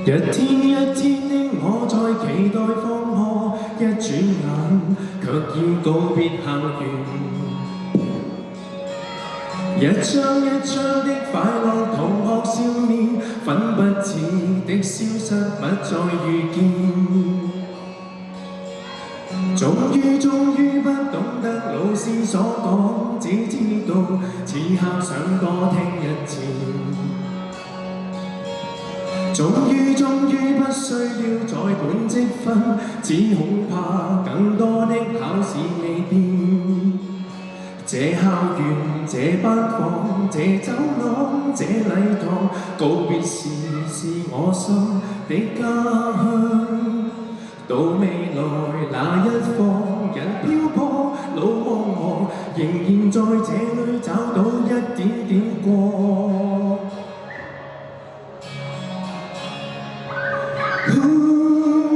一天一天的我在期待放學，一轉眼卻要告別校園。一張一張的快樂同學笑面，粉不似的消失，不再遇見。終於不懂得老師所講，只知道此刻想多聽一次。終於不需要再管積分，只恐怕更多的考試未變。這校園，這班房，這走廊，這禮堂，告別時是我心的家鄉。到未來那一方，人漂泊，路茫茫，仍然在這裏找到一點點光。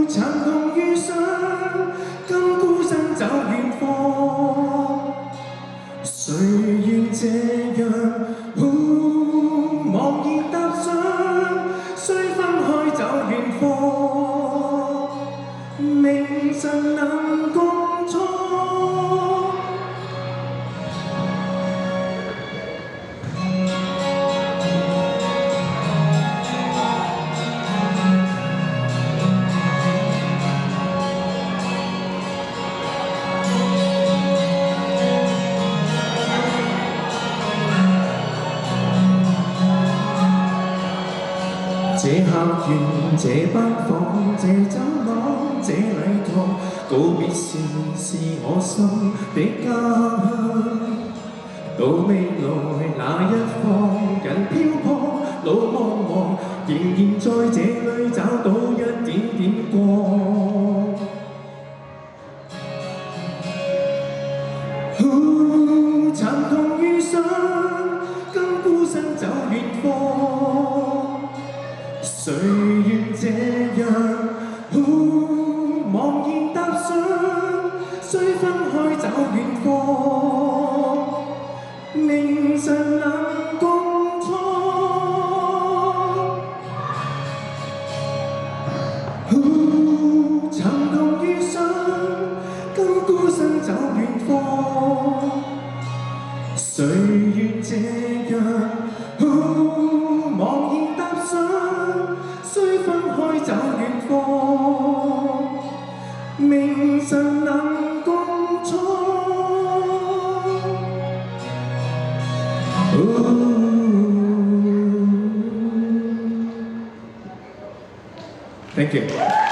慘痛遇上，今孤身走遠方。誰願這樣，茫然踏上，雖分開走遠方，明晨能共錯。這校園，這班房，這走廊，這禮堂，告別時是我心的家鄉。到未來那一方，人漂泊，路茫茫，仍然在這裏找到一點點光。慘痛遇上，今孤身走遠方。誰願這樣，茫然踏上，雖分開走遠方，明晨能共錯。慘痛遇上，今孤身走遠方。誰願這樣，茫然踏上，雖分開走遠方，明晨能共錯。Thank you.